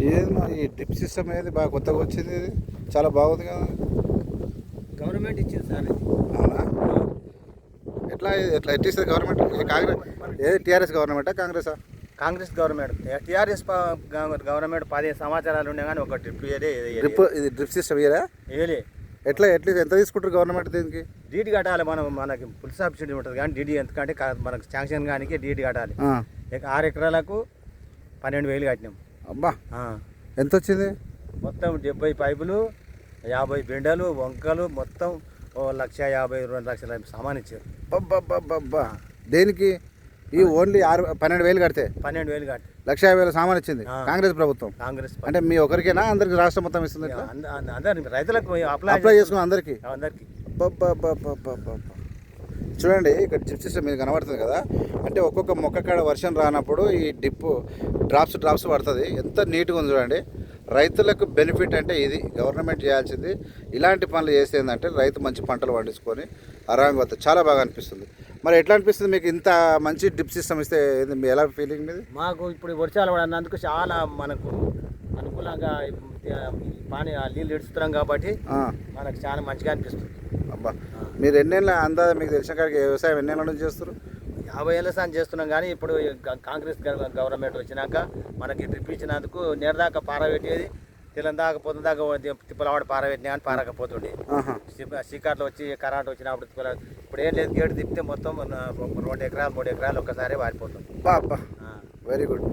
ఏదమ్మా ఈ drip system ఏది బాగా కొత్తగా వచ్చింది, ఇది చాలా బాగుంది కదా. గవర్నమెంట్ ఇచ్చింది సార్. అవునా? ఎట్లా ఎట్లా ఎట్టిస్తుంది గవర్నమెంట్? కాంగ్రెస్ ఏది టీఆర్ఎస్ గవర్నమెంటా కాంగ్రెసా? కాంగ్రెస్ గవర్నమెంట్. టీఆర్ఎస్ గవర్నమెంట్ 15 సంవత్సరాలు ఉండే కానీ ఒక ట్రిప్ ఇది డ్రిప్ సిస్టమ్ ఇయరా? వేయలే. ఎట్లా ఎంత తీసుకుంటారు గవర్నమెంట్ దీనికి? డీడీ కట్టాలి మనం. మనకి ఫుల్ సబ్సిడీ ఉంటుంది కానీ డీడీ ఎందుకంటే మనకు శాంక్షన్ కానీ డీడీ కట్టాలి. 6 ఎకరాలకు 12,000 కట్టినాం. అబ్బా, ఎంత వచ్చింది? మొత్తం 70 పైపులు, 50 బెండలు, వంకలు, మొత్తం 1,50,000 2 లక్షల సామాన్ ఇచ్చారు. అబ్బా, దేనికి? ఈ ఓన్లీ 12,000 కడితే 12,000 కట్టి 1,50,000 సామాన్ ఇచ్చింది కాంగ్రెస్ ప్రభుత్వం. కాంగ్రెస్ అంటే మీ ఒకరికేనా అందరికి రాష్ట్రం మొత్తం ఇస్తుంది? అందరికి రైతులకు అప్లై చేసుకుని అందరికి. చూడండి ఇక్కడ డ్రిప్ సిస్టమ్ మీద కనబడుతుంది కదా. అంటే ఒక్కొక్క మొక్క కాడ వర్షం రానప్పుడు ఈ డ్రాప్స్ పడుతుంది. ఎంత నీట్గా ఉంది చూడండి. రైతులకు బెనిఫిట్ అంటే ఇది గవర్నమెంట్ చేయాల్సింది. ఇలాంటి పనులు చేస్తే ఏంటంటే రైతు మంచి పంటలు పండించుకొని ఆరాంగా వస్తుంది. చాలా బాగా అనిపిస్తుంది. మరి ఎట్లా అనిపిస్తుంది మీకు ఇంత మంచి డ్రిప్ సిస్టమ్ ఇస్తే? మీ ఎలా ఫీలింగ్ మీది? మాకు ఇప్పుడు వర్షాలు పడినందుకు చాలా మనకు అనుకూలంగా పానీ నీళ్ళు ఇడుస్తున్నాం కాబట్టి మనకు చాలా మంచిగా అనిపిస్తుంది. అబ్బా, మీరు ఎన్నేళ్ళ అందాజ మీకు తెలిసిన కాడికి వ్యవసాయం ఎన్నేళ్ళ నుంచి చేస్తారు? 50 ఏళ్ళ సార్లు చేస్తున్నాం. కానీ ఇప్పుడు కాంగ్రెస్ గవర్నమెంట్ వచ్చినాక మనకి డ్రిప్ ఇచ్చినందుకు నేరదాకా పారబెట్టేది, తెల్లని దాకా పొద్దున దాకా తిప్పలవాడు పారబెట్టినా కానీ పారకపోతుండే. సీకార్లు వచ్చి కరెంట్ వచ్చినప్పుడు ఇప్పుడు ఏం లేదు, గేటు తిప్పితే మొత్తం 2 ఎకరాలు 3 ఎకరాలు ఒక్కసారి వారిపోతుంది. అబ్బా, వెరీ గుడ్.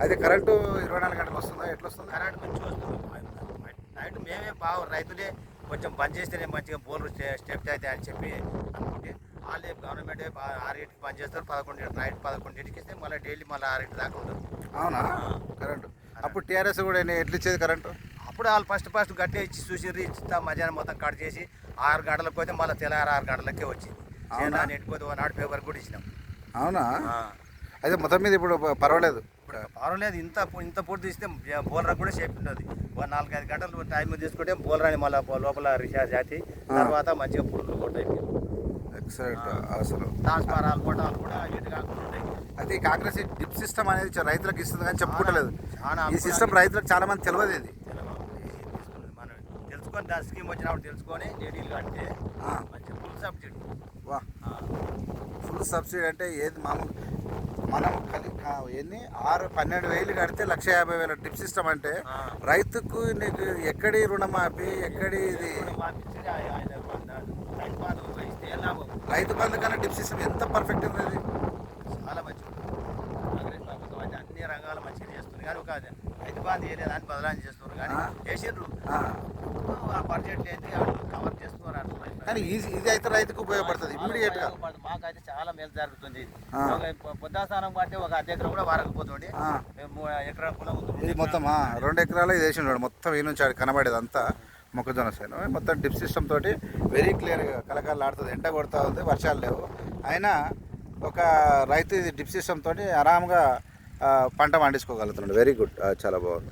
అయితే కరెంటు 24 గంటలకు వస్తుందా? ఎట్లా వస్తుంది? కరెంట్ మంచిగా వస్తుంది. నైట్ మేమే బాగా రైతులే కొంచెం బంద్ చేస్తేనే మంచిగా బోర్లు స్టెప్ అయితే అని చెప్పి అనుకుంటే వాళ్ళే గవర్నమెంటే 6కి బంద్ చేస్తారు. 11 నైట్ 11కి ఇస్తే మళ్ళీ డైలీ మళ్ళీ 6 దాకా ఉంటుంది. అవునా? కరెంటు అప్పుడు టీఆర్ఎస్ కూడా ఎట్లా ఇచ్చేది కరెంటు? అప్పుడు వాళ్ళు ఫస్ట్ గట్టే ఇచ్చి చూసిర్రు, ఇచ్చి మధ్యాహ్నం మొత్తం కట్ చేసి 6 గంటలకు పోతే మళ్ళీ తెల్లారి 6 గంటలకే వచ్చింది. నెట్టిపోతే నాడు పేపర్ కూడా ఇచ్చినాం. అవునా? అయితే మొత్తం మీద ఇప్పుడు పర్వాలేదు. పర్వాలేదు. ఇంత పూర్తి ఇస్తే బోలరకు కూడా సేఫ్ ఉంటుంది. 4-5 గంటలు టైం తీసుకుంటే బోలరాని మళ్ళీ లోపల రీఛార్జ్ అయితే తర్వాత మంచిగా పురుగులు కొట్టాయి. ఎక్సలెంట్. అసలు ట్రాన్స్ఫారాలు కొట్టాలు కూడా ఇటు కాకుండా ఉంటాయి. అయితే ఈ కాంగ్రెస్ డ్రిప్ సిస్టమ్ అనేది రైతులకు ఇస్తుంది కానీ చెప్పుకోవట్లేదు. ఈ సిస్టమ్ రైతులకు చాలా మంది తెలియదు. ఇది మనం తెలుసుకొని దాని స్కీమ్ వచ్చినప్పుడు తెలుసుకొని డీడీలు కడితే మంచిగా ఫుల్ సబ్సిడీ. వా, ఫుల్ సబ్సిడీ అంటే ఏది? మామూలు మనం 12,000 కడితే 1,50,000 డ్రిప్ సిస్టమ్ అంటే రైతుకు నీకు ఎక్కడి రుణమాఫీ, ఎక్కడి ఇది? రైతు బంధు కన్నా డ్రిప్ సిస్టమ్ ఎంత పర్ఫెక్ట్ ఉంది. అది చాలా మంచిది. కాంగ్రెస్ ప్రభుత్వం అంటే అన్ని రంగాలు మంచిగా చేస్తుంది. కానీ ఒక రైతు బంధు వేయలేదు అని బదలాన్ని చేస్తున్నారు. కానీ చేసిండ్రు ఆ బడ్జెట్ ఏంటి కవర్ చేస్తున్నారు. కానీ ఇది అయితే రైతుకు ఉపయోగపడుతుంది ఇమ్మీడియట్గా. మాకైతే చాలా మేలు జరుగుతుంది. పొద్దాస్థానం బట్టి ఒక అర్ధ ఎకరం కూడా వారకపోతుంది. 3 ఎకరాల పొలం ఇది మొత్తం 2 ఎకరాలు ఇది వేసిండు మొత్తం. ఈ నుంచి కనబడేది అంతా మొక్కజొన్న సేను. మొత్తం డ్రిప్ సిస్టమ్ తోటి వెరీ క్లియర్గా కలకలాడుతుంది. ఎండ కొడతా ఉంది, వర్షాలు లేవు. అయినా ఒక రైతు ఇది డ్రిప్ సిస్టమ్ తోటి ఆరాంగా పంట పండించుకోగలుగుతున్నాడు. వెరీ గుడ్, చాలా బాగుంది.